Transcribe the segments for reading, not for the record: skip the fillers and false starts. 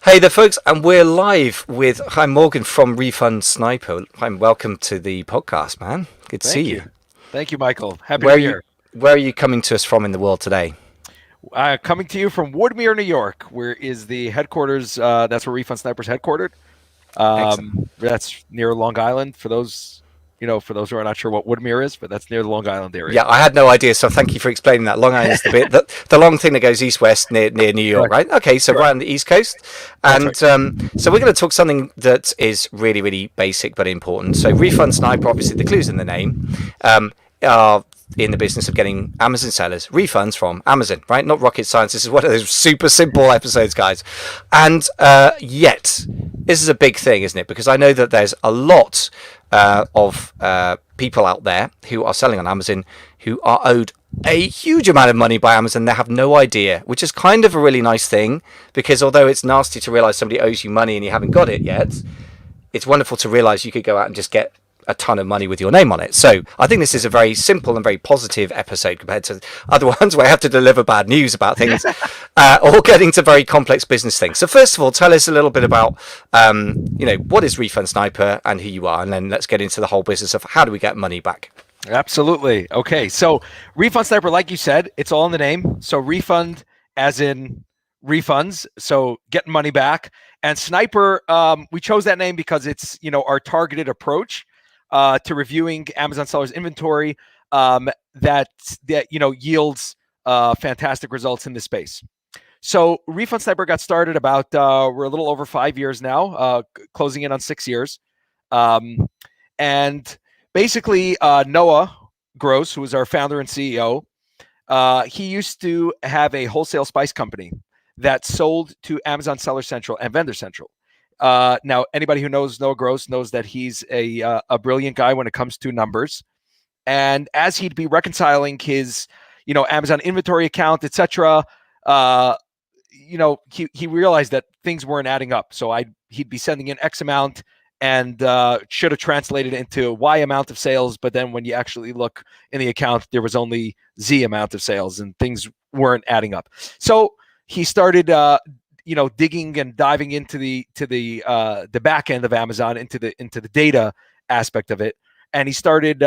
Hey there, folks, and we're live with Chaim Morgan from Refund Sniper. Chaim, welcome to the podcast, man. Good to see Thank you. you. Thank you, Michael. Happy Where New are you? Year. Where are you coming to us from in the world today? Coming to you from Woodmere, New York, where is the headquarters. That's where Refund Sniper's headquartered. Excellent. That's near Long Island. For those who are not sure what Woodmere is, but that's near the Long Island area. Yeah, I had no idea, so thank you for explaining that. Long Island's the bit the long thing that goes east-west near New York, Correct. right? Okay, so right Correct. on the East Coast, That's and right. so we're going to talk something that is really, really basic but important. So, Refund Sniper, obviously, the clues in the name, are in the business of getting Amazon sellers refunds from Amazon, right? Not rocket science. This is one of those super simple episodes, guys. And yet, this is a big thing, isn't it? Because I know that there's a lot of people out there who are selling on Amazon who are owed a huge amount of money by Amazon. They have no idea, which is kind of a really nice thing, because although it's nasty to realize somebody owes you money and you haven't got it yet, it's wonderful to realize you could go out and just get a ton of money with your name on it. So I think this is a very simple and very positive episode compared to other ones where I have to deliver bad news about things or getting to very complex business things. So first of all, tell us a little bit about, what is Refund Sniper and who you are, and then let's get into the whole business of how do we get money back. Absolutely. Okay. So Refund Sniper, like you said, it's all in the name. So refund, as in refunds, so getting money back. And Sniper, we chose that name because it's our targeted approach to reviewing Amazon sellers' inventory that yields fantastic results in this space. So Refund Sniper got started about we're a little over 5 years now, closing in on 6 years, and basically Noah Gross, who is our founder and CEO, he used to have a wholesale spice company that sold to Amazon Seller Central and Vendor Central. Now, anybody who knows Noah Gross knows that he's a brilliant guy when it comes to numbers. And as he'd be reconciling his, Amazon inventory account, etc., he realized that things weren't adding up. So he'd be sending in X amount and should have translated into Y amount of sales. But then when you actually look in the account, there was only Z amount of sales and things weren't adding up. So he started, digging and diving into the back end of Amazon, into the data aspect of it. And he started,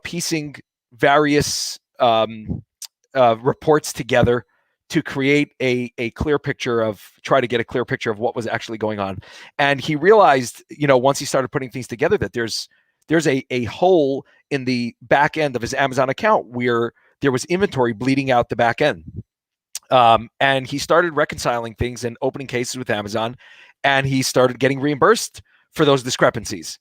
piecing various reports together to create a clear picture try to get a clear picture of what was actually going on. And he realized, once he started putting things together, that there's a hole in the back end of his Amazon account where there was inventory bleeding out the back end. And he started reconciling things and opening cases with Amazon, and he started getting reimbursed for those discrepancies.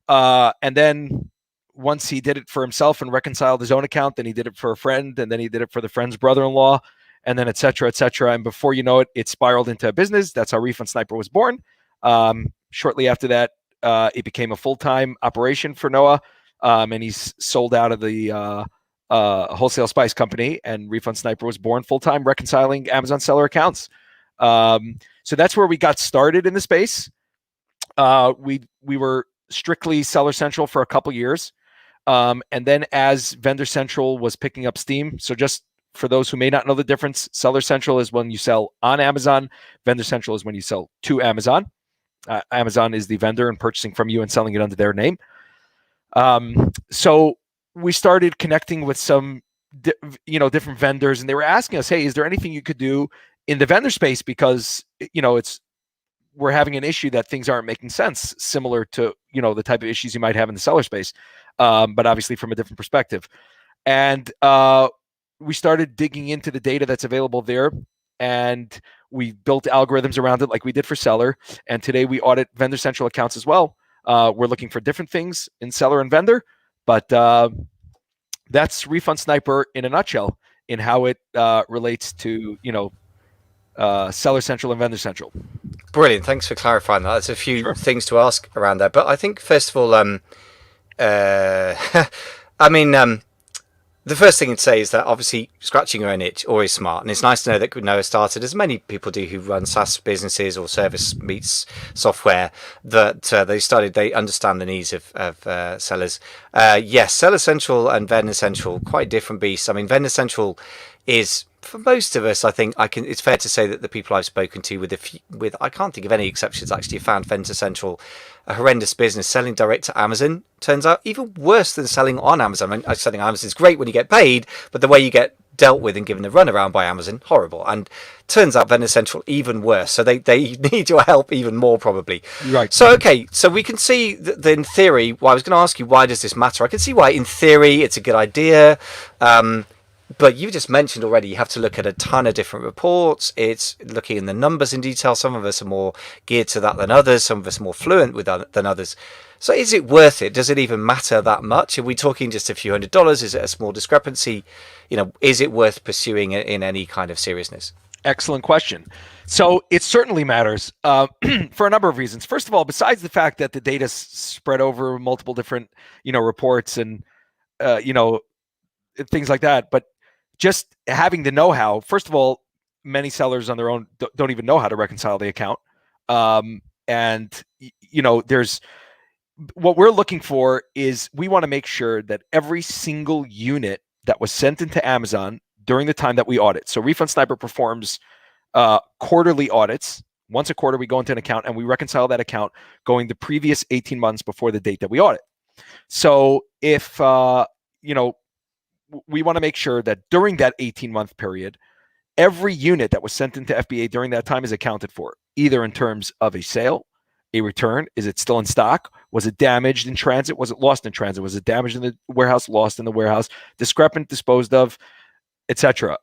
And then once he did it for himself and reconciled his own account, then he did it for a friend, and then he did it for the friend's brother-in-law, and then et cetera, et cetera. And before you know it, it spiraled into a business. That's how Refund Sniper was born. Shortly after that, it became a full-time operation for Noah, and he's sold out of the wholesale spice company, and Refund Sniper was born full-time reconciling Amazon seller accounts. So that's where we got started in the space. We were strictly Seller Central for a couple years. And then as Vendor Central was picking up steam, so just for those who may not know the difference, Seller Central is when you sell on Amazon. Vendor Central is when you sell to Amazon. Amazon is the vendor and purchasing from you and selling it under their name. So we started connecting with some, different vendors, and they were asking us, "Hey, is there anything you could do in the vendor space? Because we're having an issue that things aren't making sense, similar to the type of issues you might have in the seller space, but obviously from a different perspective." And we started digging into the data that's available there, and we built algorithms around it like we did for seller. And today we audit Vendor Central accounts as well. We're looking for different things in seller and vendor, but that's Refund Sniper in a nutshell in how it relates to Seller Central and Vendor Central. Brilliant. Thanks for clarifying that. There's a few Sure. things to ask around there, but I think first of all, I mean, the first thing to say is that obviously scratching your own itch always smart, and it's nice to know that Noah started, as many people do who run SaaS businesses or service meets software, that they understand the needs of sellers. Yes, Seller Central and Vendor Central, quite different beasts. I mean, Vendor Central is for most of us, I think it's fair to say that the people I've spoken to, with I can't think of any exceptions, actually found Vendor Central a horrendous business. Selling direct to Amazon turns out even worse than selling on Amazon. I mean, selling on Amazon is great when you get paid, but the way you get dealt with and given the runaround by Amazon, horrible. And turns out Vendor Central even worse. So they need your help even more, probably. Right. So okay, so we can see that in theory. Well, I was going to ask you, why does this matter? I can see why in theory it's a good idea. But you just mentioned already, you have to look at a ton of different reports. It's looking in the numbers in detail. Some of us are more geared to that than others. Some of us are more fluent with that than others. So is it worth it? Does it even matter that much? Are we talking just a few $100s? Is it a small discrepancy? Is it worth pursuing it in any kind of seriousness? Excellent question. So it certainly matters for a number of reasons. First of all, besides the fact that the data spread over multiple different, reports and, things like that, but just having the know-how. First of all, many sellers on their own don't even know how to reconcile the account. And there's what we're looking for is we want to make sure that every single unit that was sent into Amazon during the time that we audit. So Refund Sniper performs quarterly audits. Once a quarter, we go into an account and we reconcile that account going the previous 18 months before the date that we audit. So if, we want to make sure that during that 18-month period, every unit that was sent into FBA during that time is accounted for, either in terms of a sale, a return, is it still in stock? Was it damaged in transit? Was it lost in transit? Was it damaged in the warehouse, lost in the warehouse, discrepant, disposed of, etc.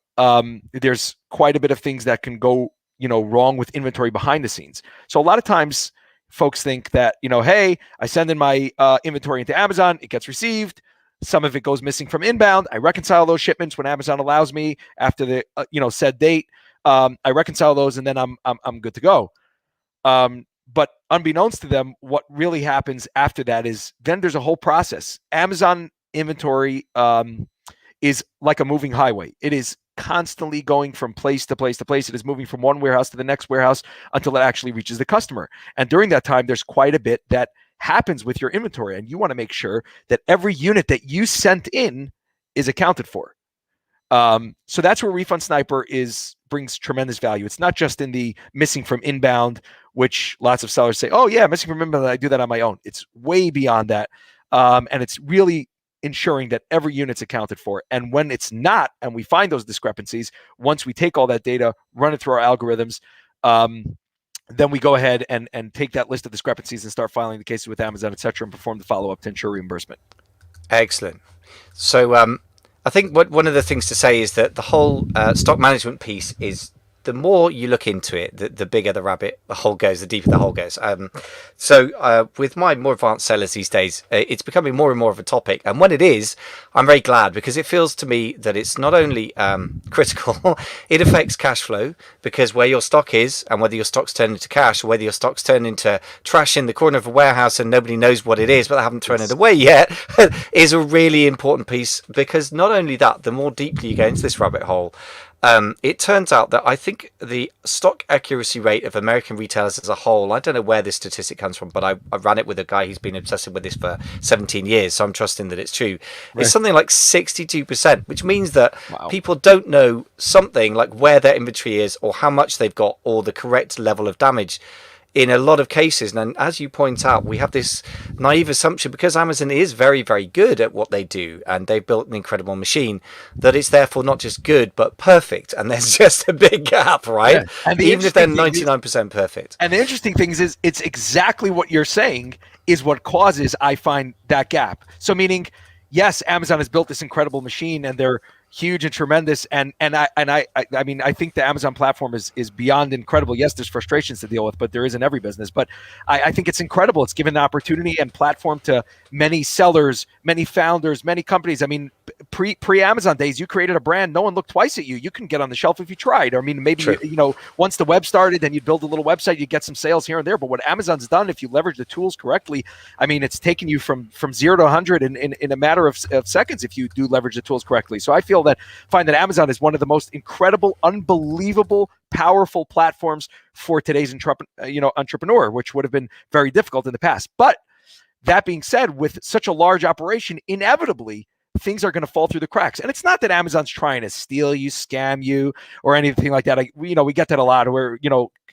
There's quite a bit of things that can go, wrong with inventory behind the scenes. So a lot of times folks think that, hey, I send in my inventory into Amazon, it gets received. Some of it goes missing from inbound. I reconcile those shipments when Amazon allows me after the said date. I reconcile those and then I'm good to go. But unbeknownst to them, what really happens after that is then there's a whole process. Amazon inventory is like a moving highway. It is constantly going from place to place to place. It is moving from one warehouse to the next warehouse until it actually reaches the customer. And during that time, there's quite a bit that happens with your inventory, and you want to make sure that every unit that you sent in is accounted for. So that's where Refund Sniper brings tremendous value. It's not just in the missing from inbound, which lots of sellers say, oh yeah, missing from inbound, I do that on my own. It's way beyond that. And it's really ensuring that every unit's accounted for. And when it's not, and we find those discrepancies, once we take all that data, run it through our algorithms, then we go ahead and take that list of discrepancies and start filing the cases with Amazon, et cetera, and perform the follow-up to ensure reimbursement. Excellent. So I think one of the things to say is that the whole stock management piece is, the more you look into it, the bigger the rabbit hole goes, the deeper the hole goes. So with my more advanced sellers these days, it's becoming more and more of a topic. And when it is, I'm very glad, because it feels to me that it's not only critical, it affects cash flow, because where your stock is and whether your stock's turned into cash or whether your stock's turned into trash in the corner of a warehouse and nobody knows what it is, but they haven't thrown it away yet, is a really important piece. Because not only that, the more deeply you go into this rabbit hole, it turns out that I think the stock accuracy rate of American retailers as a whole, I don't know where this statistic comes from, but I ran it with a guy who's been obsessive with this for 17 years, so I'm trusting that it's true. Right. It's something like 62%, which means that people don't know something like where their inventory is or how much they've got or the correct level of damage in a lot of cases. And as you point out, we have this naive assumption, because Amazon is very, very good at what they do and they've built an incredible machine, that it's therefore not just good but perfect, and there's just a big gap, right? Yeah. Even if they're 99% perfect. And the interesting thing is it's exactly what you're saying is what causes, I find, that gap. So meaning, yes, Amazon has built this incredible machine and they're huge and tremendous, and I mean, I think the Amazon platform is beyond incredible. Yes, there's frustrations to deal with, but there is in every business. But I think it's incredible. It's given the opportunity and platform to many sellers, many founders, many companies. I mean, pre-Amazon days, you created a brand, no one looked twice at you. You can get on the shelf if you tried. Or, I mean, maybe once the web started, then you'd build a little website, you get some sales here and there. But what Amazon's done, if you leverage the tools correctly, I mean, it's taken you from 0 to 100 in a matter of seconds if you do leverage the tools correctly. So I find that Amazon is one of the most incredible, unbelievable, powerful platforms for today's entrepreneur, which would have been very difficult in the past. But that being said, with such a large operation, inevitably things are going to fall through the cracks. And it's not that Amazon's trying to steal you, scam you, or anything like that. We get that a lot where,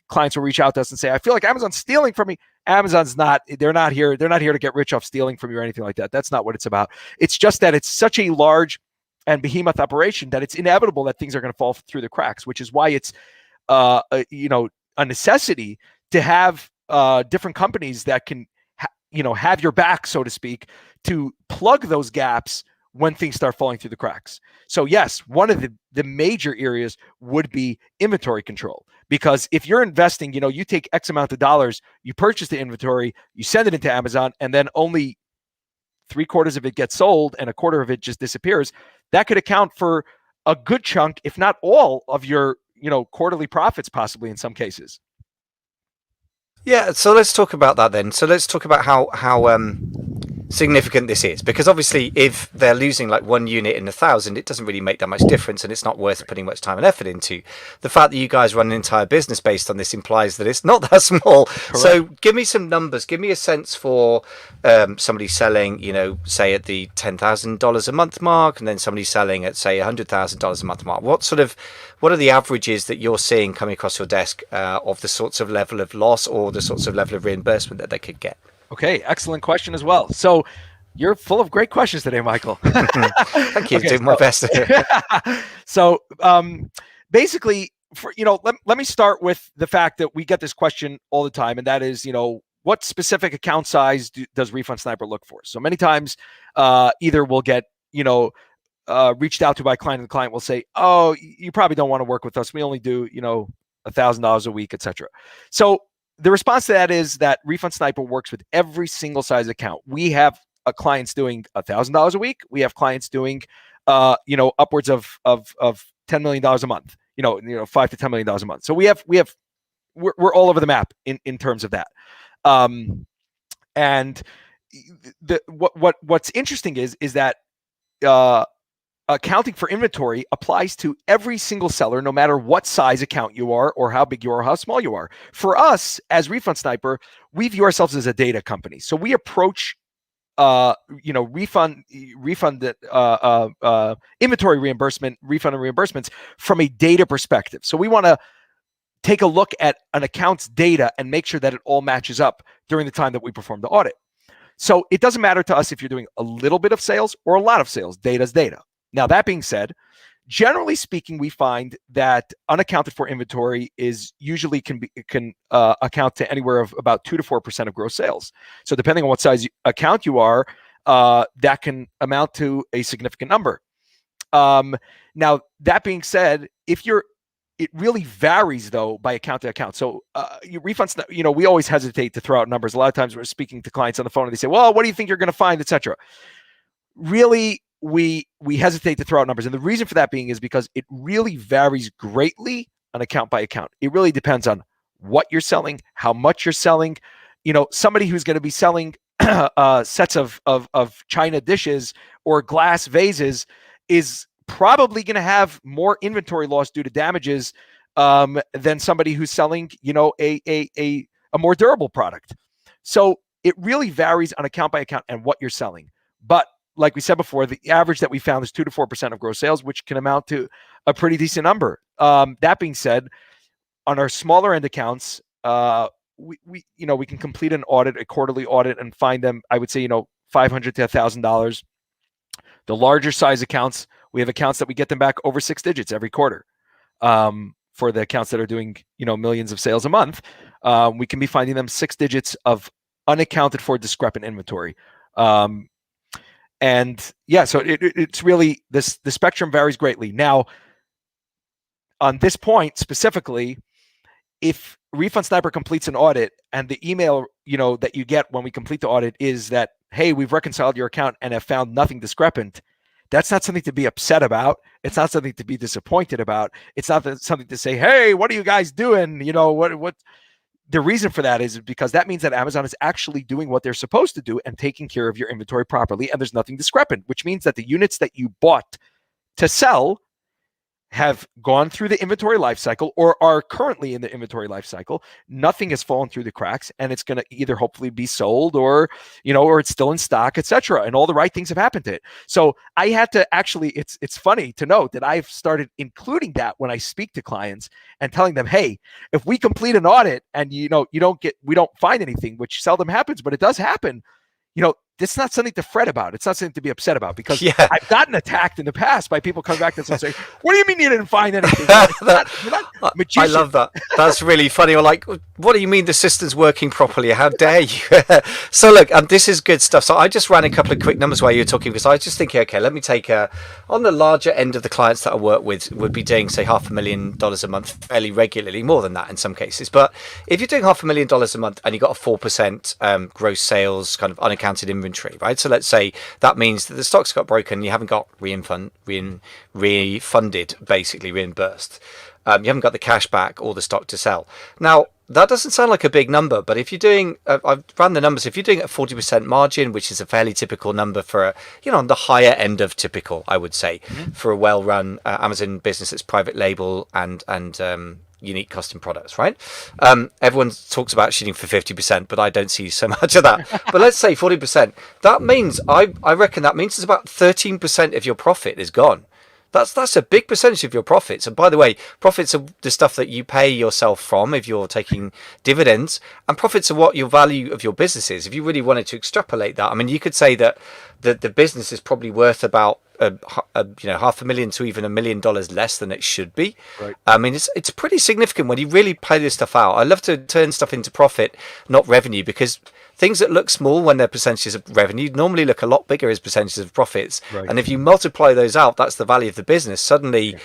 clients will reach out to us and say, I feel like Amazon's stealing from me. Amazon's not, they're not here to get rich off stealing from you or anything like that. That's not what it's about. It's just that it's such a large and behemoth operation that it's inevitable that things are going to fall through the cracks, which is why it's, a necessity to have different companies that can, have your back, so to speak, to plug those gaps when things start falling through the cracks. So yes, one of the major areas would be inventory control, because if you're investing, you take X amount of dollars, you purchase the inventory, you send it into Amazon, and then only 3/4 of it gets sold and 1/4 of it just disappears. That could account for a good chunk, if not all, of your, quarterly profits, possibly in some cases. Yeah, so let's talk about that then. So let's talk about how significant this is, because obviously if they're losing like 1 unit in 1,000, it doesn't really make that much difference, and it's not worth putting much time and effort into. The fact that you guys run an entire business based on this implies that it's not that small. Correct. So give me some numbers, give me a sense for somebody selling, say at the $10,000 a month mark, and then somebody selling at say $100,000 a month mark. What are the averages that you're seeing coming across your desk of the sorts of level of loss or the sorts of level of reimbursement that they could get? Okay, excellent question as well. So you're full of great questions today, Michael. Thank you. Okay, doing my best. So basically, let me start with the fact that we get this question all the time, and that is, what specific account size does Refund Sniper look for? So many times, either we'll get, reached out to by a client, and the client will say, oh, you probably don't want to work with us. We only do, $1,000 a week, etc. So the response to that is that Refund Sniper works with every single size account. We have clients doing $1,000 a week. We have clients doing, upwards of $10 million a month. $5 to $10 million a month. So we're all over the map in terms of that. And what's interesting is that accounting for inventory applies to every single seller, no matter what size account you are or how big you are or how small you are. For us, as Refund Sniper, we view ourselves as a data company. So we approach, refund, inventory reimbursement, refund and reimbursements from a data perspective. So we want to take a look at an account's data and make sure that it all matches up during the time that we perform the audit. So it doesn't matter to us if you're doing a little bit of sales or a lot of sales. Data's data. Now, that being said, generally speaking, we find that unaccounted for inventory is usually can account to anywhere of about 2 to 4% of gross sales. So depending on what size account you are, that can amount to a significant number. Now, that being said, it really varies though by account to account. So refunds, we always hesitate to throw out numbers. A lot of times we're speaking to clients on the phone and they say, well, what do you think you're going to find, etc. Really, we hesitate to throw out numbers. And the reason for that being is because it really varies greatly on account by account. It really depends on what you're selling, how much you're selling. Somebody who's going to be selling sets of china dishes or glass vases is probably going to have more inventory loss due to damages than somebody who's selling, a more durable product. So it really varies on account by account and what you're selling. But like we said before, the average that we found is 2 to 4% of gross sales, which can amount to a pretty decent number. That being said, on our smaller end accounts, we can complete an audit, a quarterly audit, and find them, I would say, $500 to $1,000. The larger size accounts, we have accounts that we get them back over 6 digits every quarter. For the accounts that are doing, millions of sales a month, we can be finding them 6 digits of unaccounted for discrepant inventory. And yeah, so it's really the spectrum varies greatly. Now, on this point specifically, if Refund Sniper completes an audit and the email, that you get when we complete the audit is that, hey, we've reconciled your account and have found nothing discrepant, that's not something to be upset about. It's not something to be disappointed about. It's not something to say, hey, what are you guys doing? What? The reason for that is because that means that Amazon is actually doing what they're supposed to do and taking care of your inventory properly, and there's nothing discrepant, which means that the units that you bought to sell have gone through the inventory life cycle or are currently in the inventory life cycle. Nothing has fallen through the cracks, and it's going to either hopefully be sold or, or it's still in stock, etc. And all the right things have happened to it. So I had to actually, it's funny to note that I've started including that when I speak to clients and telling them, hey, if we complete an audit and we don't find anything, which seldom happens, but it does happen, it's not something to fret about. It's not something to be upset about, because I've gotten attacked in the past by people coming back to us and saying, what do you mean you didn't find anything? We're not magicians. I love that. That's really funny. Or like, what do you mean the system's working properly? How dare you? So look, this is good stuff. So I just ran a couple of quick numbers while you were talking, because I was just thinking, okay, let me take on the larger end of the clients that I work with would be doing, say, $500,000 a month fairly regularly, more than that in some cases. But if you're doing $500,000 a month and you got a 4% gross sales kind of unaccounted inventory, right? So let's say that means that the stock's got broken, you haven't got refunded, basically reimbursed. You haven't got the cash back or the stock to sell. Now, that doesn't sound like a big number, but if you're doing, I've run the numbers, if you're doing a 40% margin, which is a fairly typical number for, on the higher end of typical, I would say, for a well-run Amazon business that's private label and unique custom products, right? Everyone talks about shooting for 50%, but I don't see so much of that. But let's say 40%. That means, I reckon that means it's about 13% of your profit is gone. That's a big percentage of your profits. And by the way, profits are the stuff that you pay yourself from if you're taking dividends, and profits are what your value of your business is. If you really wanted to extrapolate that, I mean, you could say that the business is probably worth about $500,000 to even $1 million less than it should be. Right. I mean, it's pretty significant when you really play this stuff out. I love to turn stuff into profit, not revenue, because things that look small when they're percentages of revenue normally look a lot bigger as percentages of profits. Right. And if you multiply those out, that's the value of the business. Suddenly,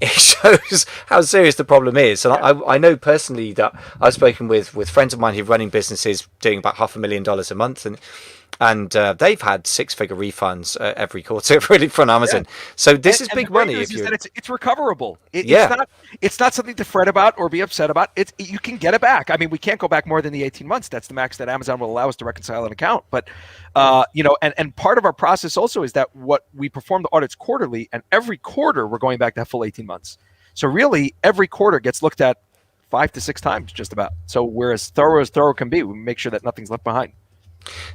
it shows how serious the problem is. And I know personally that I've spoken with friends of mine who are running businesses doing about $500,000 a month, and they've had six-figure refunds every quarter really from Amazon. Yeah. So this is big money. If you, it's recoverable. It's not something to fret about or be upset about. You can get it back. I mean, we can't go back more than the 18 months. That's the max that Amazon will allow us to reconcile an account. But and part of our process also is that what we perform the audits quarterly, and every quarter we're going back that full 18 months. So really, every quarter gets looked at 5 to 6 times, just about. So we're as thorough can be. We make sure that nothing's left behind.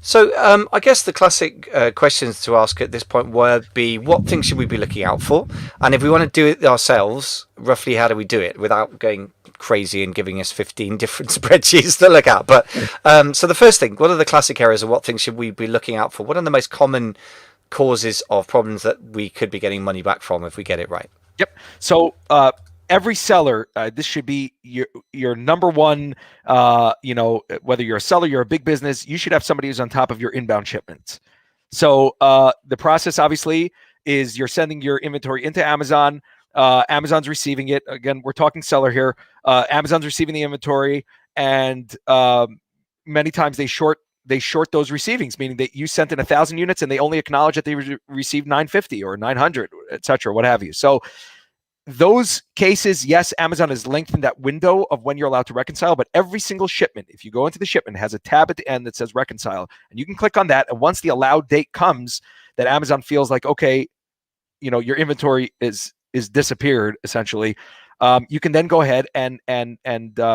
So I guess the classic questions to ask at this point would be, what things should we be looking out for? And if we want to do it ourselves, roughly how do we do it without going crazy and giving us 15 different spreadsheets to look at? But so the first thing, what are the classic areas of what things should we be looking out for? What are the most common causes of problems that we could be getting money back from if we get it right? Yep. So every seller, this should be your number one, whether you're a seller, you're a big business, you should have somebody who's on top of your inbound shipments. So the process obviously is you're sending your inventory into Amazon. Amazon's receiving it. Again, we're talking seller here. Amazon's receiving the inventory, and many times they short those receivings, meaning that you sent in 1,000 units and they only acknowledge that they received 950 or 900, etc., what have you. So those cases, yes, Amazon has lengthened that window of when you're allowed to reconcile, but every single shipment, if you go into the shipment, has a tab at the end that says reconcile, and you can click on that. And once the allowed date comes that Amazon feels like, okay, your inventory is disappeared, essentially, you can then go ahead and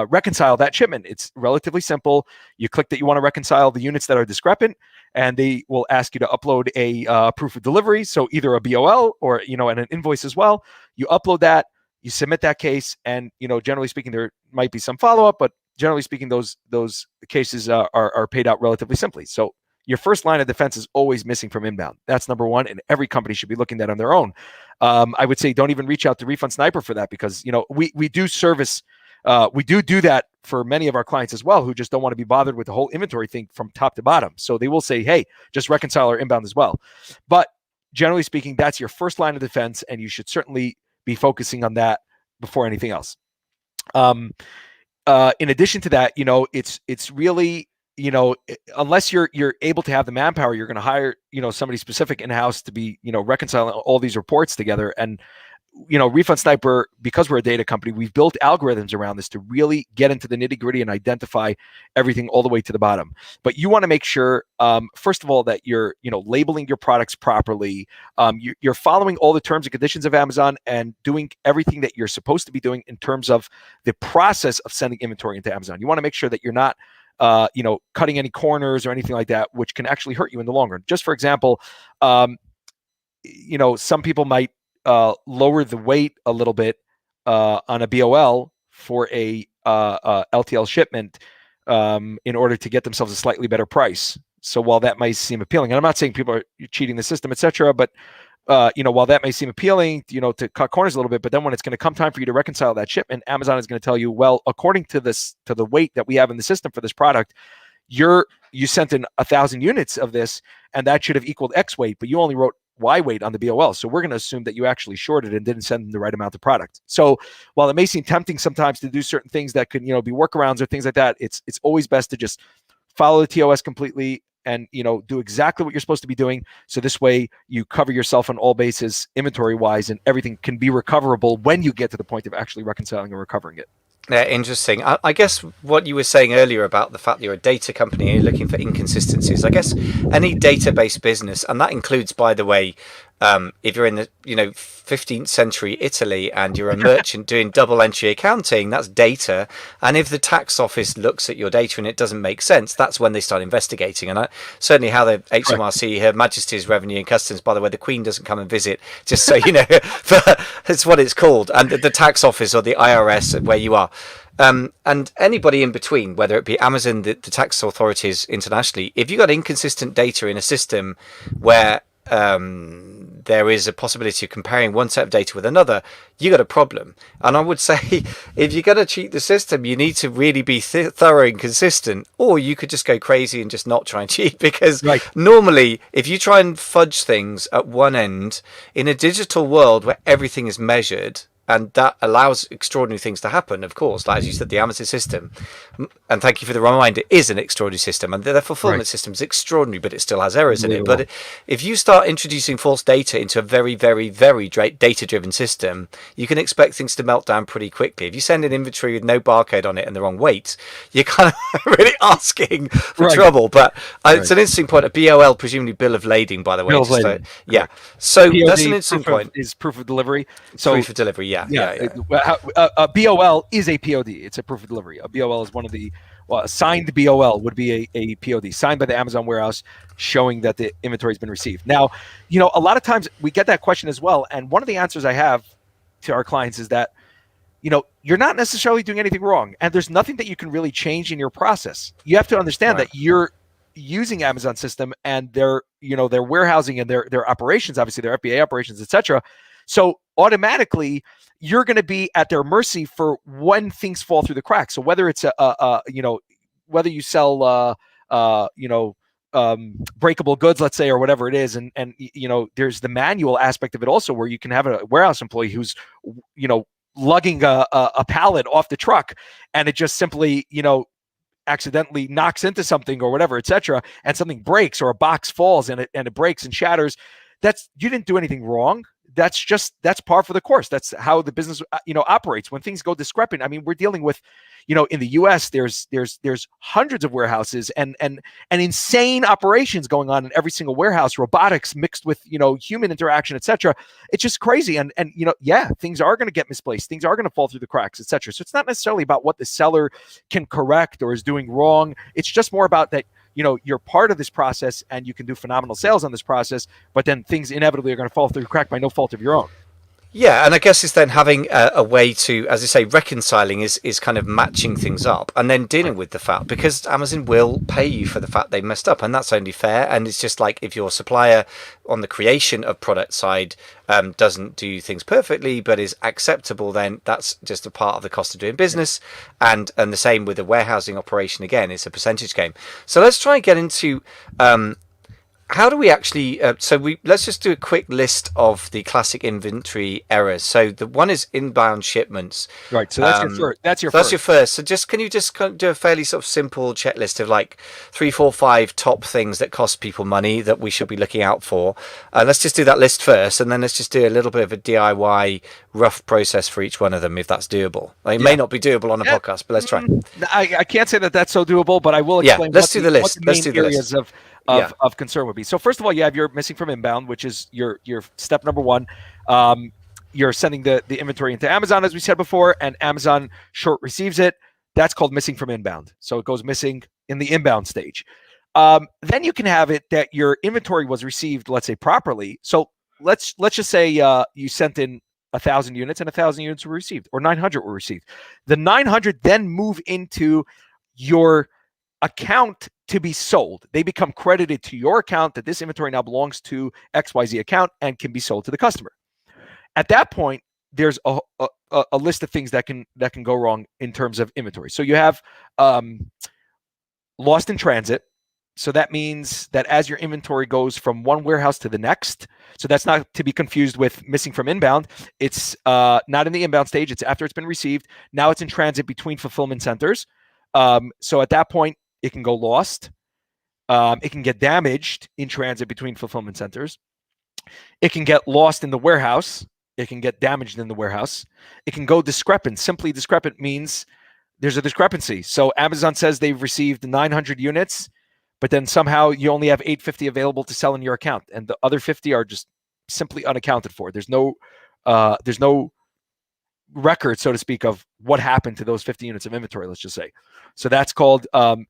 reconcile that shipment. It's relatively simple. You click that you want to reconcile the units that are discrepant, and they will ask you to upload a proof of delivery. So either a BOL or, and an invoice as well. You upload that, you submit that case, and, generally speaking, there might be some follow-up, but generally speaking, those cases are paid out relatively simply. So your first line of defense is always missing from inbound. That's number one, and every company should be looking at that on their own. I would say don't even reach out to Refund Sniper for that, because we do service, we do that for many of our clients as well, who just don't want to be bothered with the whole inventory thing from top to bottom. So they will say, hey, just reconcile our inbound as well. But generally speaking, that's your first line of defense, and you should certainly be focusing on that before anything else. In addition to that, it's really, unless you're able to have the manpower, you're going to hire, somebody specific in-house to be, reconciling all these reports together. And Refund Sniper, because we're a data company, we've built algorithms around this to really get into the nitty gritty and identify everything all the way to the bottom. But you want to make sure, first of all, that you're, labeling your products properly. You're following all the terms and conditions of Amazon and doing everything that you're supposed to be doing in terms of the process of sending inventory into Amazon. You want to make sure that you're not, cutting any corners or anything like that, which can actually hurt you in the long run. Just for example, some people might lower the weight a little bit on a BOL for a LTL shipment in order to get themselves a slightly better price. So while that might seem appealing, and I'm not saying people are cheating the system, etc., but while that may seem appealing, to cut corners a little bit, but then when it's going to come time for you to reconcile that shipment, Amazon is going to tell you, well, according to the weight that we have in the system for this product, you sent in 1,000 units of this, and that should have equaled X weight, but you only wrote Y weight on the BOL. So we're going to assume that you actually shorted and didn't send them the right amount of product. So while it may seem tempting sometimes to do certain things that could, be workarounds or things like that, it's always best to just follow the TOS completely and, do exactly what you're supposed to be doing. So this way you cover yourself on all bases inventory wise, and everything can be recoverable when you get to the point of actually reconciling and recovering it. Yeah, interesting. I guess what you were saying earlier about the fact that you're a data company and you're looking for inconsistencies. I guess any database business, and that includes, by the way, if you're in the 15th century Italy and you're a merchant doing double entry accounting, that's data. And if the tax office looks at your data and it doesn't make sense, that's when they start investigating. And certainly how the HMRC, Her Majesty's Revenue and Customs, by the way, the Queen doesn't come and visit, just so you know, that's what it's called. And the tax office or the IRS where you are. And anybody in between, whether it be Amazon, the tax authorities internationally, if you've got inconsistent data in a system where there is a possibility of comparing one set of data with another, you got a problem. And I would say, if you're going to cheat the system, you need to really be thorough and consistent, or you could just go crazy and just not try and cheat, because normally if you try and fudge things at one end in a digital world where everything is measured, and that allows extraordinary things to happen, of course. Like, as you said, the Amazon system, and thank you for the reminder, is an extraordinary system, and their fulfillment system is extraordinary, but it still has errors in it. But if you start introducing false data into a very, very, very data-driven system, you can expect things to melt down pretty quickly. If you send an inventory with no barcode on it and the wrong weight, you're kind of really asking for trouble. But it's an interesting point. A BOL, presumably bill of lading, by the way. So POD, that's an interesting point. Is proof of delivery. So proof of delivery, yeah. A BOL is a POD. It's a proof of delivery. A BOL is one of the signed BOL would be a POD signed by the Amazon warehouse, showing that the inventory has been received. Now, a lot of times we get that question as well, and one of the answers I have to our clients is that you're not necessarily doing anything wrong, and there's nothing that you can really change in your process. You have to understand that you're using Amazon system and their warehousing and their operations, obviously their FBA operations, etc. So automatically you're going to be at their mercy for when things fall through the cracks. So whether it's whether you sell breakable goods, let's say, or whatever it is, and there's the manual aspect of it also, where you can have a warehouse employee who's lugging a pallet off the truck, and it just simply accidentally knocks into something or whatever, etc., and something breaks, or a box falls and it breaks and shatters. You didn't do anything wrong. That's par for the course. That's how the business operates. When things go discrepant, I mean, we're dealing with, in the U.S. there's hundreds of warehouses and insane operations going on in every single warehouse, robotics mixed with human interaction, etc. It's just crazy. And things are going to get misplaced. Things are going to fall through the cracks, etc. So it's not necessarily about what the seller can correct or is doing wrong. It's just more about that. You're part of this process and you can do phenomenal sales on this process, but then things inevitably are going to fall through the crack by no fault of your own. Yeah, and I guess it's then having a way to, as I say, reconciling is kind of matching things up and then dealing with the fact, because Amazon will pay you for the fact they messed up, and that's only fair. And it's just like, if your supplier on the creation of product side doesn't do things perfectly but is acceptable, then that's just a part of the cost of doing business. And the same with the warehousing operation. Again, it's a percentage game. So let's try and get into how do we actually? Let's just do a quick list of the classic inventory errors. So the one is inbound shipments. Right. So that's your first. That's your So that's your first. first. So just can you just kind of do a fairly sort of simple checklist of like three, four, five top things that cost people money that we should be looking out for? Let's just do that list first, and then let's just do a little bit of a DIY rough process for each one of them if that's doable. Like, it may Yeah. not be doable on a Yeah. podcast, but let's try. I can't say that that's so doable, but I will Yeah, explain let's do the what list. the Let's main do the areas list. of Yeah. concern would be. So first of all, you have your missing from inbound, which is your step number one. You're sending the inventory into Amazon, as we said before, and Amazon short receives it. That's called missing from inbound. So it goes missing in the inbound stage. Then you can have it that your inventory was received, let's say, properly. So let's just say you sent in 1,000 units and 1,000 units were received, or 900 were received. The 900 then move into your account to be sold. They become credited to your account that this inventory now belongs to XYZ account and can be sold to the customer. At that point, there's a list of things that can go wrong in terms of inventory. So you have lost in transit. So that means that as your inventory goes from one warehouse to the next, so that's not to be confused with missing from inbound. It's not in the inbound stage. It's after it's been received. Now it's in transit between fulfillment centers. So at that point, it can go lost. It can get damaged in transit between fulfillment centers. It can get lost in the warehouse. It can get damaged in the warehouse. It can go discrepant. Simply discrepant means there's a discrepancy. So Amazon says they've received 900 units, but then somehow you only have 850 available to sell in your account, and the other 50 are just simply unaccounted for. There's no record, so to speak, of what happened to those 50 units of inventory, let's just say. So that's called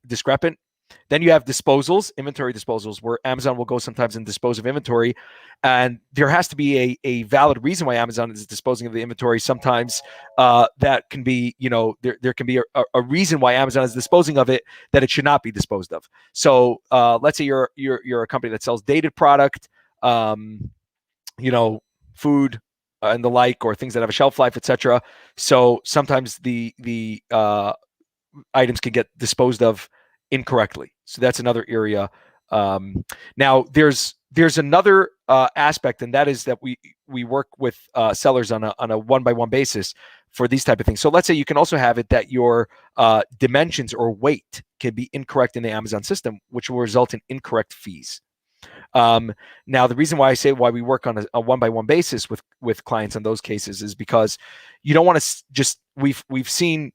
discrepant. Then you have disposals, inventory disposals, where Amazon will go sometimes and dispose of inventory. And there has to be a valid reason why Amazon is disposing of the inventory. Sometimes that can be, there can be a reason why Amazon is disposing of it that it should not be disposed of. So let's say you're a company that sells dated product, food and the like, or things that have a shelf life, etc. So sometimes the items can get disposed of incorrectly. So that's another area. Now there's another aspect, and that is that we work with sellers on a one-by-one basis for these type of things. So let's say you can also have it that your dimensions or weight can be incorrect in the Amazon system, which will result in incorrect fees. Now, the reason why I say why we work on a one-by-one basis with clients in those cases is because you don't want to just we've seen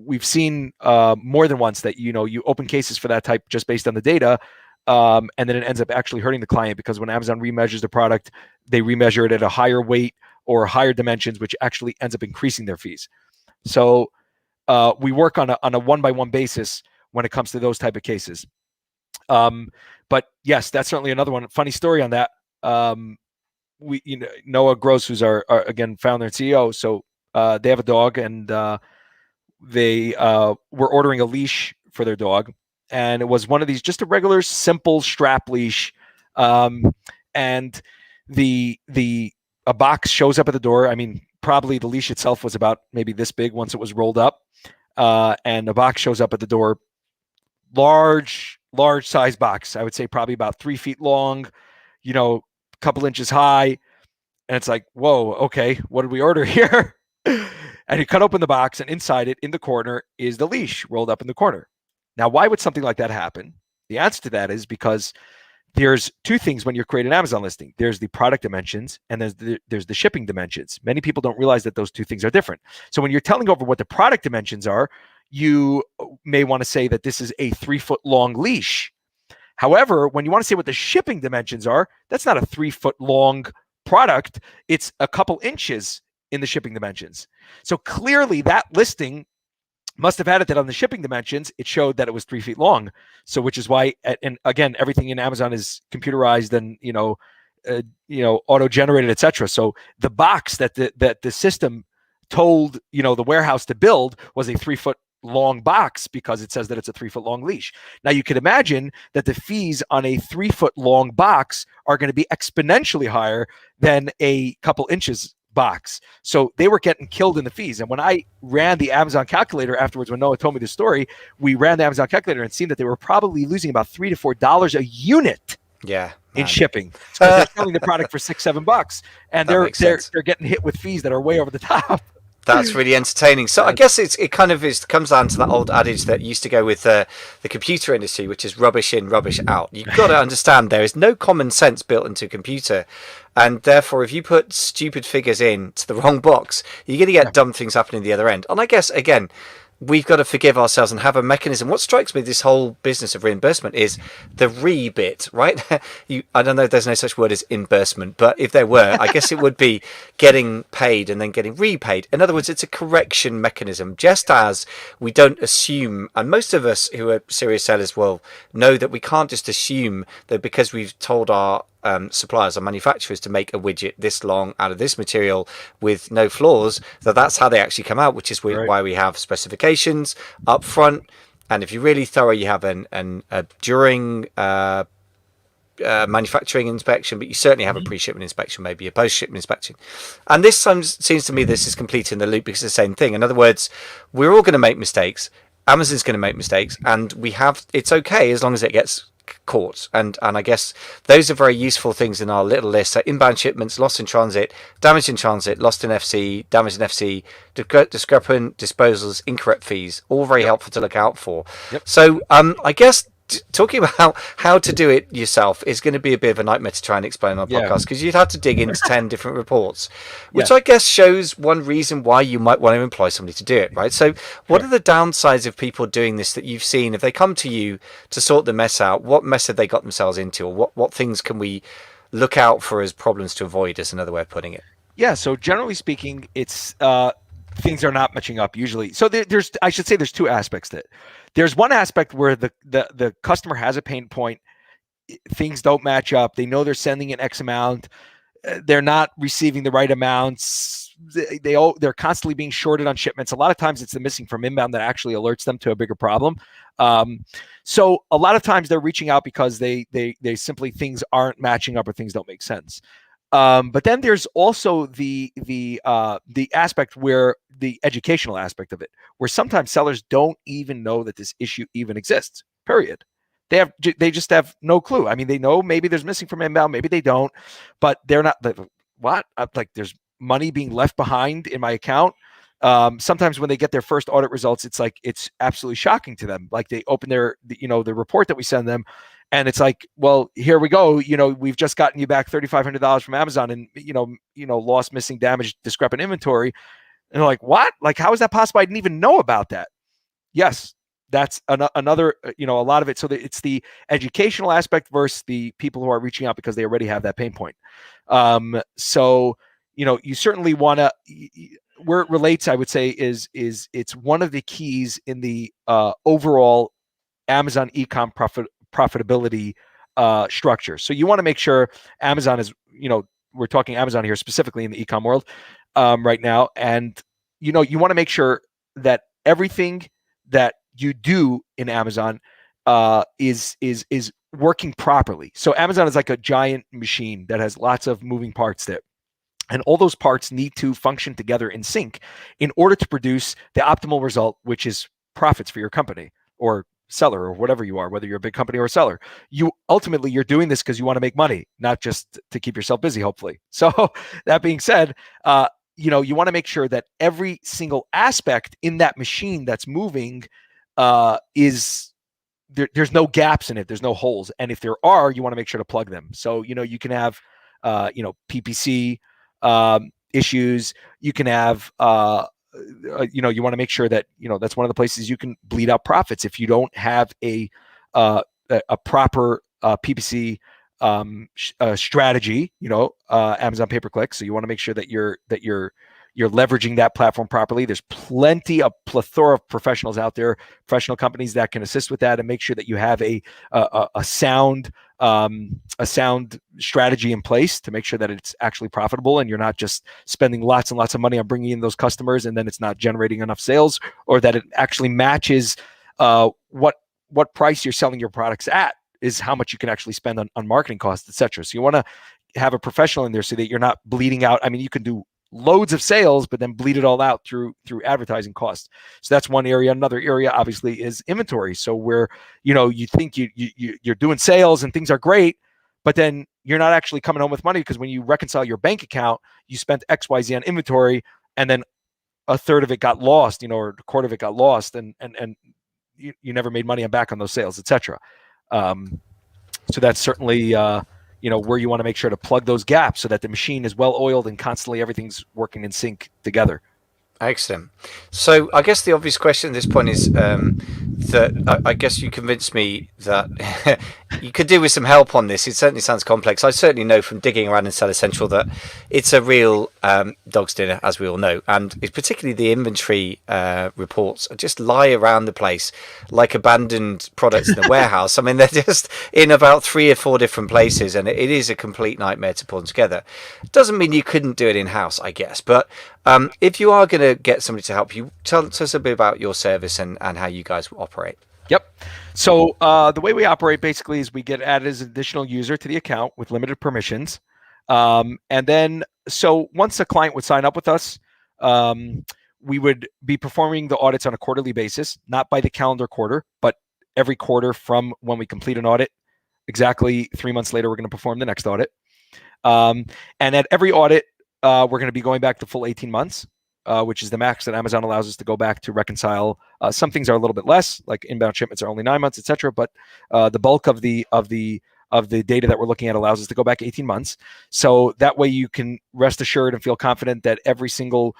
we've seen more than once that you open cases for that type just based on the data, and then it ends up actually hurting the client, because when Amazon remeasures the product, they remeasure it at a higher weight or higher dimensions, which actually ends up increasing their fees. So we work on a one-by-one basis when it comes to those type of cases. But yes, that's certainly another one. Funny story on that. Noah Gross, who's our again founder and CEO. So they have a dog, and they were ordering a leash for their dog, and it was one of these, just a regular simple strap leash. And a box shows up at the door. I mean, probably the leash itself was about maybe this big once it was rolled up, and a box shows up at the door. Large size box. I would say probably about 3 feet long, a couple inches high. And it's like, whoa, okay, what did we order here? And you cut open the box, and inside it, in the corner, is the leash rolled up in the corner. Now, why would something like that happen? The answer to that is because there's two things when you're creating an Amazon listing. There's the product dimensions, and there's the shipping dimensions. Many people don't realize that those two things are different. So when you're telling over what the product dimensions are, you may want to say that this is a 3 foot long leash. However, when you want to say what the shipping dimensions are, that's not a 3 foot long product. It's a couple inches in the shipping dimensions. So clearly that listing must have had it that on the shipping dimensions, it showed that it was 3 feet long. So which is why, and again, everything in Amazon is computerized and, auto-generated, etc. So the box that the system told, the warehouse to build was a 3 foot long box, because it says that it's a 3 foot long leash. Now you can imagine that the fees on a 3 foot long box are going to be exponentially higher than a couple inches box. So they were getting killed in the fees. And when I ran the Amazon calculator afterwards, when Noah told me the story, we ran the Amazon calculator and seen that they were probably losing about $3 to $4 a unit in shipping. It's because they're selling the product for $6-7, and they're getting hit with fees that are way over the top. That's really entertaining. So I guess it kind of comes down to that old adage that used to go with the computer industry, which is rubbish in, rubbish out. You've got to understand there is no common sense built into a computer, and therefore if you put stupid figures in to the wrong box, you're going to get dumb things happening the other end. And I guess again, we've got to forgive ourselves and have a mechanism. What strikes me, this whole business of reimbursement, is the re-bit, right? I don't know if there's no such word as imbursement, but if there were, I guess it would be getting paid and then getting repaid. In other words, it's a correction mechanism, just as we don't assume, and most of us who are serious sellers will know that we can't just assume that because we've told our suppliers or manufacturers to make a widget this long out of this material with no flaws, that's how they actually come out, which is why we have specifications up front. And if you're really thorough, you have during manufacturing inspection, but you certainly have a pre-shipment inspection, maybe a post-shipment inspection. And this seems to me this is completing the loop because it's the same thing. In other words, we're all going to make mistakes. Amazon's going to make mistakes, and it's okay as long as it gets caught. And I guess those are very useful things in our little list. So inbound shipments, lost in transit, damaged in transit, lost in FC, damaged in FC, discrepant disposals, incorrect fees, all very helpful to look out for. So I guess talking about how to do it yourself is going to be a bit of a nightmare to try and explain on a podcast, because you'd have to dig into 10 different reports, which I guess shows one reason why you might want to employ somebody to do it, right? So what are the downsides of people doing this that you've seen? If they come to you to sort the mess out, what mess have they got themselves into, or what things can we look out for as problems to avoid, is another way of putting it? Yeah, so generally speaking, it's things are not matching up usually. So there's two aspects to it. There's one aspect where the customer has a pain point. Things don't match up. They know they're sending an X amount. They're not receiving the right amounts. They're constantly being shorted on shipments. A lot of times it's the missing from inbound that actually alerts them to a bigger problem. So a lot of times they're reaching out because they simply, things aren't matching up or things don't make sense. But then there's also the aspect where the educational aspect of it, where sometimes sellers don't even know that this issue even exists, period. They just have no clue. I mean, they know maybe there's missing from inbound, maybe they don't, but they're not what? Like, there's money being left behind in my account. Sometimes when they get their first audit results, it's absolutely shocking to them. Like, they open the report that we send them, and it's like, well, here we go. We've just gotten you back $3,500 from Amazon, and lost, missing, damaged, discrepant inventory. And they're like, what? Like, how is that possible? I didn't even know about that. Yes, that's another. A lot of it. So it's the educational aspect versus the people who are reaching out because they already have that pain point. So you certainly want to. Where it relates, I would say, is it's one of the keys in the overall Amazon e-com profitability structure. So you want to make sure Amazon is, we're talking Amazon here specifically in the e-com world right now, and you want to make sure that everything that you do in Amazon is working properly. So Amazon is like a giant machine that has lots of moving parts there. And all those parts need to function together in sync in order to produce the optimal result, which is profits for your company or seller or whatever you are, whether you're a big company or a seller. You're doing this because you want to make money, not just to keep yourself busy, hopefully. So that being said, you want to make sure that every single aspect in that machine that's moving is there's no gaps in it. There's no holes. And if there are, you want to make sure to plug them. So, you can have, PPC issues. You can have, you want to make sure that, that's one of the places you can bleed out profits. If you don't have a proper PPC strategy, Amazon pay-per-click. So you want to make sure that you're leveraging that platform properly. There's a plethora of professionals out there, professional companies that can assist with that and make sure that you have a sound strategy in place to make sure that it's actually profitable and you're not just spending lots and lots of money on bringing in those customers and then it's not generating enough sales, or that it actually matches what price you're selling your products at is how much you can actually spend on marketing costs, etc. So you want to have a professional in there so that you're not bleeding out. I mean, you can do loads of sales, but then bleed it all out through advertising costs. So that's one area. Another area, obviously, is inventory. So where you think you're doing sales and things are great, but then you're not actually coming home with money, because when you reconcile your bank account, you spent XYZ on inventory, and then a third of it got lost, or a quarter of it got lost, and you never made money back on those sales, etc. So that's certainly where you want to make sure to plug those gaps so that the machine is well oiled and constantly everything's working in sync together. Excellent. So I guess the obvious question at this point is that I guess you convinced me that you could do with some help on this. It certainly sounds complex. I certainly know from digging around in Seller Central that it's a real dog's dinner, as we all know, and it's particularly the inventory reports just lie around the place like abandoned products in the warehouse. I mean, they're just in about 3 or 4 different places, and it is a complete nightmare to pull them together. Doesn't mean you couldn't do it in-house, I guess, but if you are going to get somebody to help you, tell us a bit about your service and how you guys operate. Yep. So the way we operate basically is we get added as an additional user to the account with limited permissions. And then, so once a client would sign up with us, we would be performing the audits on a quarterly basis, not by the calendar quarter, but every quarter from when we complete an audit. Exactly 3 months later, we're going to perform the next audit. And at every audit, we're going to be going back the full 18 months, which is the max that Amazon allows us to go back to reconcile. Some things are a little bit less, like inbound shipments are only 9 months, etc. But the bulk of the data that we're looking at allows us to go back 18 months. So that way you can rest assured and feel confident that every single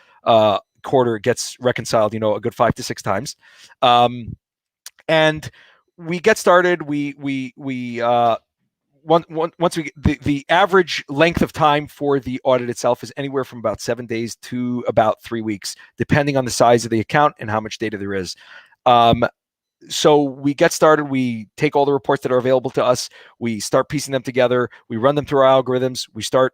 quarter gets reconciled, a good 5 to 6 times. And we get started. Once we the average length of time for the audit itself is anywhere from about 7 days to about 3 weeks, depending on the size of the account and how much data there is. So we get started. We take all the reports that are available to us. We start piecing them together. We run them through our algorithms. We start,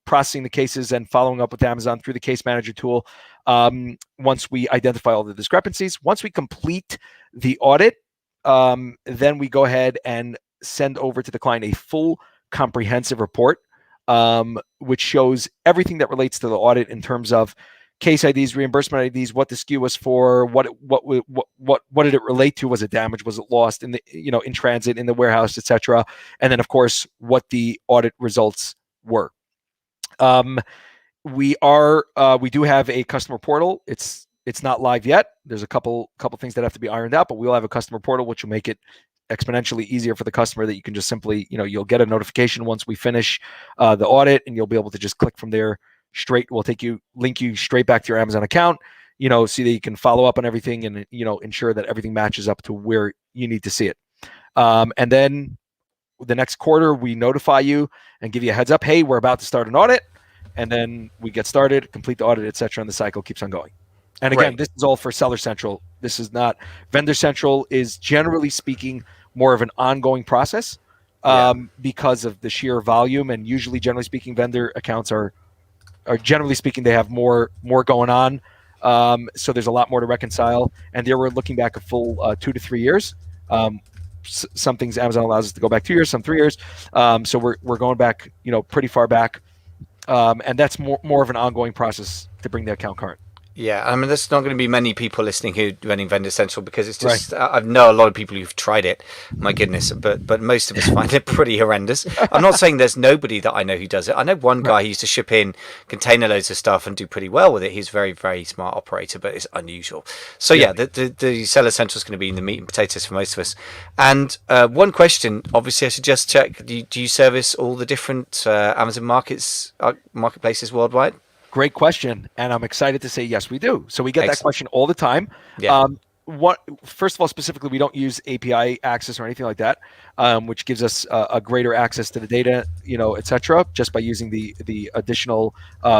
processing the cases and following up with Amazon through the case manager tool. Once we identify all the discrepancies, once we complete the audit, then we go ahead and send over to the client a full comprehensive report, which shows everything that relates to the audit in terms of case IDs, reimbursement IDs, what the SKU was for, what did it relate to? Was it damaged? Was it lost in the in transit, in the warehouse, etc. And then of course what the audit results were. We do have a customer portal. It's not live yet. There's a couple things that have to be ironed out, but we'll have a customer portal which will make it exponentially easier for the customer, that you can just simply, you'll get a notification once we finish the audit, and you'll be able to just click from there straight. We'll link you straight back to your Amazon account, so that you can follow up on everything and, ensure that everything matches up to where you need to see it. And then the next quarter, we notify you and give you a heads up. Hey, we're about to start an audit. And then we get started, complete the audit, etc. And the cycle keeps on going. And again, This is all for Seller Central. This is not Vendor Central. Is generally speaking more of an ongoing process because of the sheer volume. And usually, generally speaking, vendor accounts are generally speaking, they have more going on. So there's a lot more to reconcile. And there we're looking back a full 2 to 3 years. Some things Amazon allows us to go back 2 years, some 3 years. So we're going back, pretty far back. And that's more of an ongoing process to bring the account current. Yeah, I mean, there's not going to be many people listening who are running Vendor Central, because it's just, right. I know a lot of people who've tried it, my goodness, but most of us find it pretty horrendous. I'm not saying there's nobody that I know who does it. I know one guy who used to ship in container loads of stuff and do pretty well with it. He's a very, very smart operator, but it's unusual. So yeah, the Seller Central is going to be the meat and potatoes for most of us. And one question, obviously I should just check, do you service all the different Amazon marketplaces worldwide? Great question, and I'm excited to say yes, we do. So we get that question all the time. Yeah. First of all, specifically, we don't use API access or anything like that, which gives us a greater access to the data, etc. Just by using the additional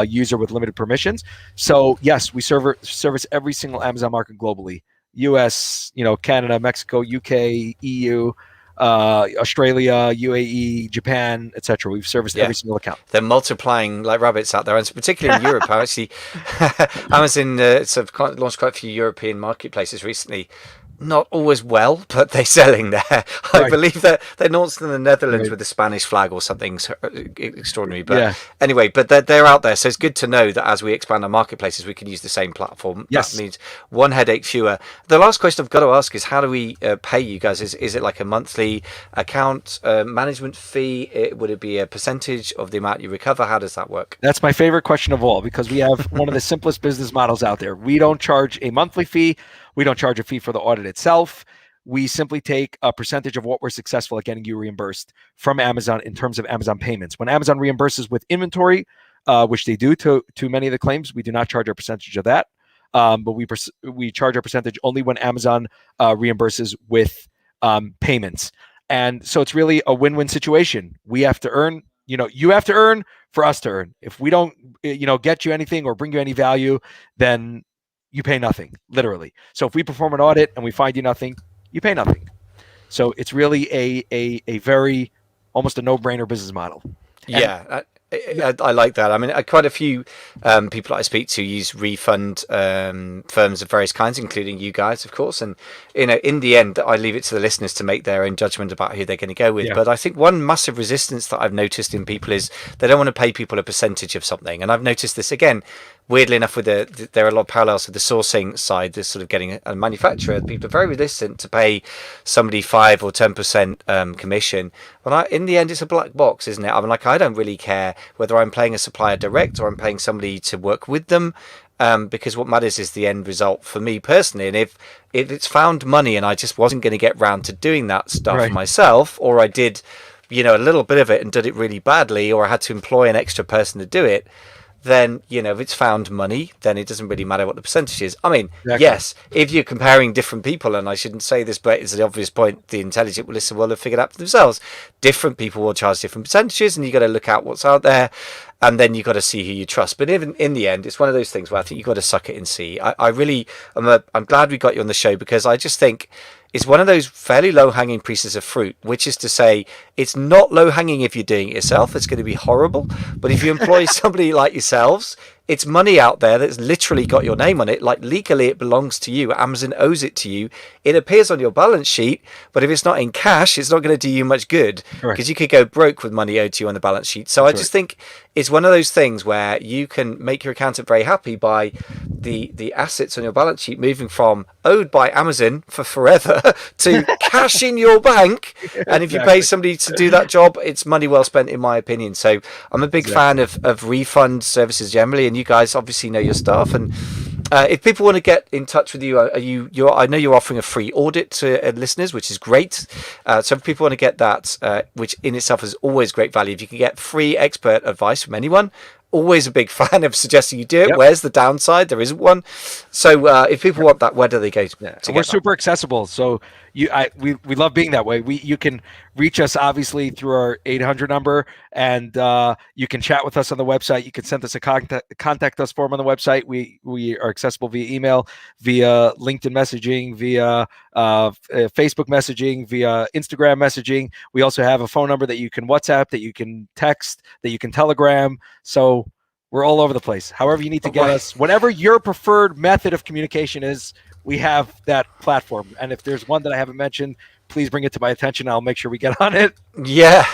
user with limited permissions. So yes, we service every single Amazon market globally: U.S., Canada, Mexico, UK, EU. Australia, UAE, Japan, etc. We've serviced every single account. They're multiplying like rabbits out there, and particularly in Europe. Actually, Amazon launched quite a few European marketplaces recently. not always well, but they're selling there. I Right. believe that they're launched in the Netherlands Right. with the Spanish flag or something extraordinary. But Yeah. anyway, but they're out there. So it's good to know that as we expand our marketplaces, we can use the same platform. That Yes. means one headache fewer. The last question I've got to ask is, how do we pay you guys? Is it like a monthly account management fee? Would it be a percentage of the amount you recover? How does that work? That's my favorite question of all, because we have one of the simplest business models out there. We don't charge a monthly fee. We don't charge a fee for the audit itself. We simply take a percentage of what we're successful at getting you reimbursed from Amazon in terms of Amazon payments. When Amazon reimburses with inventory, which they do to many of the claims, we do not charge a percentage of that. But we charge a percentage only when Amazon reimburses with payments. And so it's really a win-win situation. We have to earn, you have to earn for us to earn. If we don't, get you anything or bring you any value, then you pay nothing, literally. So if we perform an audit and we find you nothing, you pay nothing. So it's really a very almost a no-brainer business model. Yeah, I like that. I mean, quite a few people that I speak to use refund firms of various kinds, including you guys, of course. And in the end, I leave it to the listeners to make their own judgment about who they're going to go with. Yeah. But I think one massive resistance that I've noticed in people is they don't want to pay people a percentage of something. And I've noticed this again. Weirdly enough, with there are a lot of parallels with the sourcing side. This sort of getting a manufacturer. People are very resistant to pay somebody 5 or 10% commission. But in the end, it's a black box, isn't it? I mean, like, I don't really care whether I'm paying a supplier direct or I'm paying somebody to work with them, because what matters is the end result for me personally. And if it's found money and I just wasn't going to get round to doing that stuff myself, or I did, a little bit of it and did it really badly, or I had to employ an extra person to do it, then, if it's found money, then it doesn't really matter what the percentage is. I mean, exactly. Yes, if you're comparing different people, and I shouldn't say this, but it's the obvious point, the intelligent listener will have figured out for themselves. Different people will charge different percentages, and you got to look out what's out there, and then you got to see who you trust. But even in the end, it's one of those things where I think you got to suck it and see. I'm glad we got you on the show, because I just think it's one of those fairly low-hanging pieces of fruit, which is to say, it's not low-hanging if you're doing it yourself. It's going to be horrible. But if you employ somebody like yourselves, it's money out there that's literally got your name on it. Like, legally, it belongs to you. Amazon owes it to you. It appears on your balance sheet, but if it's not in cash, it's not going to do you much good, because you could go broke with money owed to you on the balance sheet. So I just think it's one of those things where you can make your accountant very happy by the assets on your balance sheet moving from owed by Amazon for forever to cash in your bank. And if you pay somebody to do that job, it's money well spent, in my opinion. So I'm a big fan of refund services generally, and you guys obviously know your stuff. And if people want to get in touch with you, I know you're offering a free audit to listeners, which is great. So if people want to get that, which in itself is always great value, if you can get free expert advice from anyone, always a big fan of suggesting you do it. Where's the downside? There isn't one. So if people want that, where do they go to we're super accessible. So we love being that way. You can reach us obviously through our 800 number, and you can chat with us on the website. You can send us a contact us form on the website. We are accessible via email, via LinkedIn messaging, via Facebook messaging, via Instagram messaging. We also have a phone number that you can WhatsApp, that you can text, that you can Telegram. So we're all over the place. However you need to get us, whatever your preferred method of communication is, we have that platform. And if there's one that I haven't mentioned, please bring it to my attention. I'll make sure we get on it. Yeah.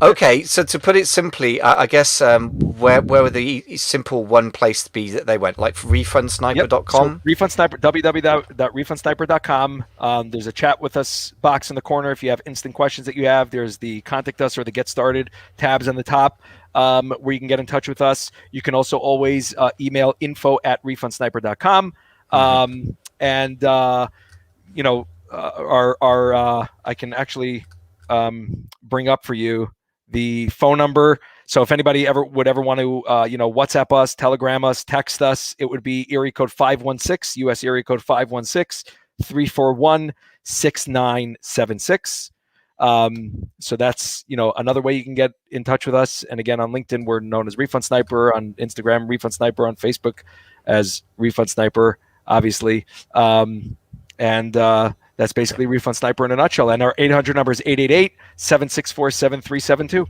Okay. So to put it simply, I guess where would the simple one place to be that they went? Like refundsniper.com? So refundsniper, www.refundsniper.com. There's a chat with us box in the corner. If you have instant questions that you have, there's the contact us or the get started tabs on the top, where you can get in touch with us. You can also always email info@refundsniper.com. And I can actually bring up for you the phone number. So if anybody would ever want to, WhatsApp us, Telegram us, text us, it would be area code 516, US area code 516-341-6976. So that's, another way you can get in touch with us. And again, on LinkedIn, we're known as Refund Sniper, on Instagram, Refund Sniper, on Facebook as Refund Sniper, obviously. That's basically Refund Sniper in a nutshell. And our 800 number is 888-764-7372.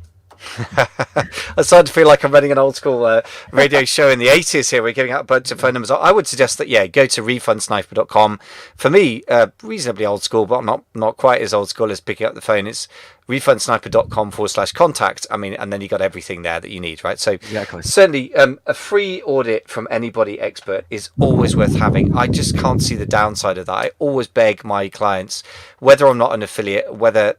I'm starting to feel like I'm running an old school radio show in the 80s here. We're giving out a bunch of phone numbers. I would suggest that, yeah, go to refundsniper.com. For me, reasonably old school, but not quite as old school as picking up the phone. It's refundsniper.com/contact. I mean, and then you got everything there that you need, right? So Exactly. certainly a free audit from anybody expert is always worth having. I just can't see the downside of that. I always beg my clients, whether I'm not an affiliate, whether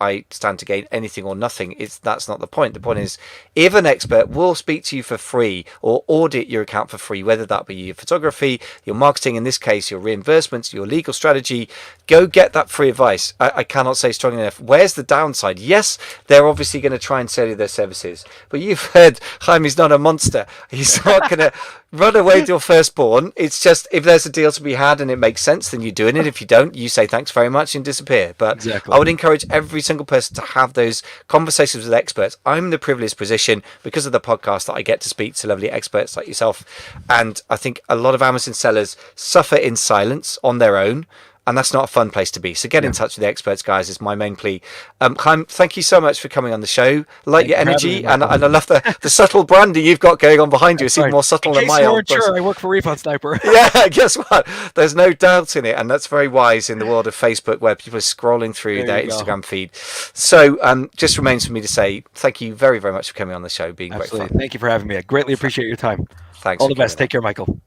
I stand to gain anything or nothing, that's not the point. The point is, if an expert will speak to you for free or audit your account for free, whether that be your photography, your marketing, in this case, your reimbursements, your legal strategy, go get that free advice. I cannot say strongly enough. Where's the downside? Yes, they're obviously going to try and sell you their services, but you've heard Chaim is not a monster. He's not going to run away with your firstborn. It's just, if there's a deal to be had and it makes sense, then you're doing it. If you don't, you say thanks very much and disappear. But Exactly. I would encourage every single person to have those conversations with experts. I'm in the privileged position because of the podcast that I get to speak to lovely experts like yourself, and I think a lot of Amazon sellers suffer in silence on their own, and that's not a fun place to be. So get in touch with the experts, guys, is my main plea. Chaim, thank you so much for coming on the show. Like your energy, and I love the subtle branding you've got going on behind you. It's even more subtle than my own. Sure, I work for Refund Sniper. Yeah, guess what? There's no doubt in it, and that's very wise in the world of Facebook, where people are scrolling through their Instagram feed. So just remains for me to say thank you very, very much for coming on the show, being great fun. Thank you for having me. I greatly appreciate your time. Thanks. All the best. Take care, Michael.